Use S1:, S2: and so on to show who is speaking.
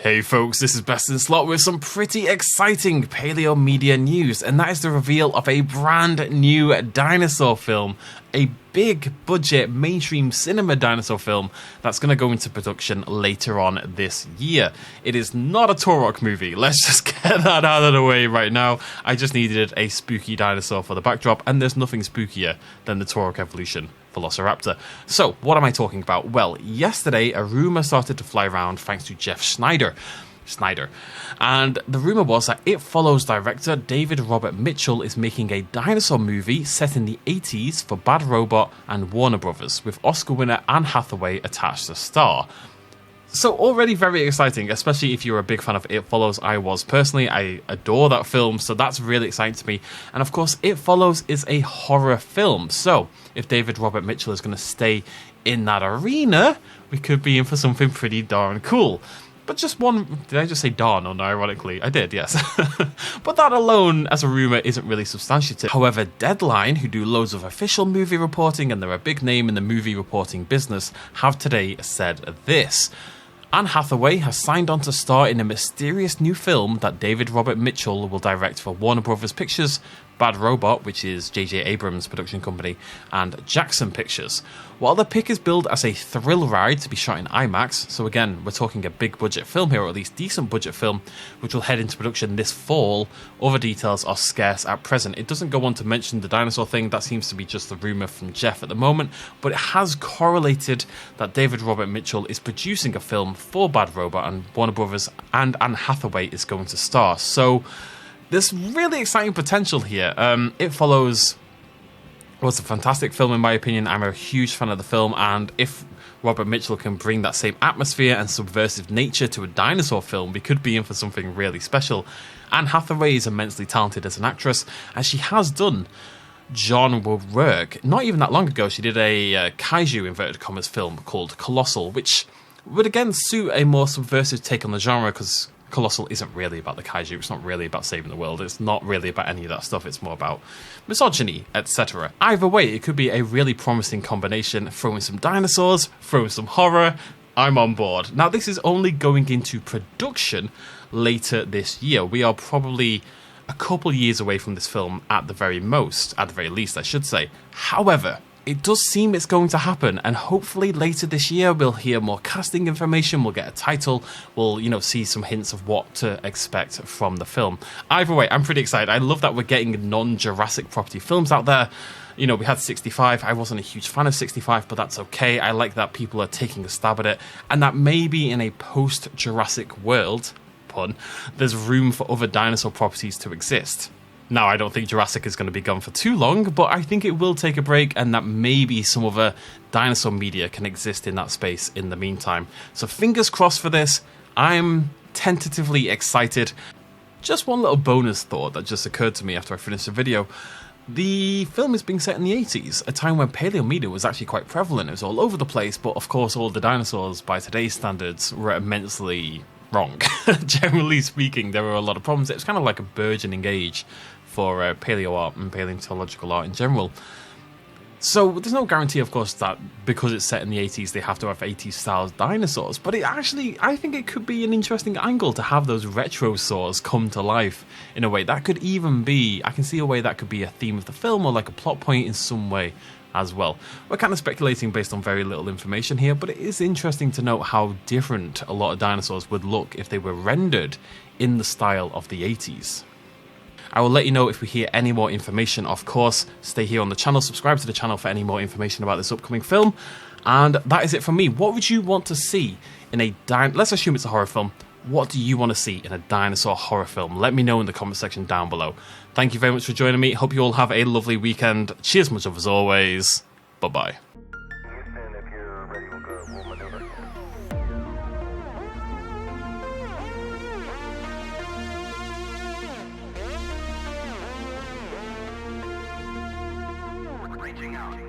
S1: Hey folks, this is Best in Slot with some pretty exciting paleo media news, and that is the reveal of a brand new dinosaur film, a big budget mainstream cinema dinosaur film that's going to go into production later on this year. It is not a Turok movie, let's just get that out of the way right now. I just needed a spooky dinosaur for the backdrop, and there's nothing spookier than the Turok evolution Velociraptor. So, what am I talking about? Well, yesterday a rumour started to fly around thanks to Jeff Snyder. And the rumour was that It Follows director David Robert Mitchell is making a dinosaur movie set in the 80s for Bad Robot and Warner Brothers, with Oscar winner Anne Hathaway attached to star. So already very exciting, especially if you're a big fan of It Follows. I was personally. I adore that film, so that's really exciting to me. And of course, It Follows is a horror film. So if David Robert Mitchell is going to stay in that arena, we could be in for something pretty darn cool. But just one, did I just say darn unironically? I did, yes. But that alone, as a rumour, isn't really substantiated. However, Deadline, who do loads of official movie reporting and they're a big name in the movie reporting business, have today said this. Anne Hathaway has signed on to star in a mysterious new film that David Robert Mitchell will direct for Warner Brothers Pictures, Bad Robot, which is J.J. Abrams' production company, and Jackson Pictures. While the pick is billed as a thrill ride to be shot in IMAX, so again, we're talking a big budget film here, or at least decent budget film, which will head into production this fall, other details are scarce at present. It doesn't go on to mention the dinosaur thing, that seems to be just the rumour from Jeff at the moment, but it has correlated that David Robert Mitchell is producing a film for Bad Robot and Warner Brothers, and Anne Hathaway is going to star. So there's really exciting potential here. It Follows was a fantastic film in my opinion. I'm a huge fan of the film, and if Robert Mitchell can bring that same atmosphere and subversive nature to a dinosaur film, we could be in for something really special. Anne Hathaway is immensely talented as an actress, and she has done John Will Work. Not even that long ago, she did a kaiju inverted commas film called Colossal, which would again suit a more subversive take on the genre, because Colossal isn't really about the kaiju, it's not really about saving the world, it's not really about any of that stuff, it's more about misogyny, etc. Either way, it could be a really promising combination. Throw in some dinosaurs, throw in some horror, I'm on board. Now, this is only going into production later this year. We are probably a couple years away from this film at the very least, I should say. However, it does seem it's going to happen, and hopefully later this year we'll hear more casting information, we'll get a title, we'll, see some hints of what to expect from the film. Either way, I'm pretty excited. I love that we're getting non-Jurassic property films out there. We had 65. I wasn't a huge fan of 65, but that's okay. I like that people are taking a stab at it, and that maybe in a post-Jurassic world, pun, there's room for other dinosaur properties to exist. Now, I don't think Jurassic is going to be gone for too long, but I think it will take a break, and that maybe some other dinosaur media can exist in that space in the meantime. So fingers crossed for this. I'm tentatively excited. Just one little bonus thought that just occurred to me after I finished the video. The film is being set in the 80s, a time when paleo media was actually quite prevalent. It was all over the place, but of course all the dinosaurs, by today's standards, were immensely wrong. Generally speaking, there were a lot of problems. It was kind of like a burgeoning age for paleo art and paleontological art in general. So there's no guarantee, of course, that because it's set in the 80s, they have to have 80s style dinosaurs. But I think it could be an interesting angle to have those retrosaurs come to life in a way. That could even be, I can see a way that could be a theme of the film or like a plot point in some way as well. We're kind of speculating based on very little information here, but it is interesting to note how different a lot of dinosaurs would look if they were rendered in the style of the 80s. I will let you know if we hear any more information, of course. Stay here on the channel, subscribe to the channel for any more information about this upcoming film. And that is it from me. What would you want to see in a let's assume it's a horror film. What do you want to see in a dinosaur horror film? Let me know in the comment section down below. Thank you very much for joining me. Hope you all have a lovely weekend. Cheers much of as always. Bye-bye.
S2: Reaching out.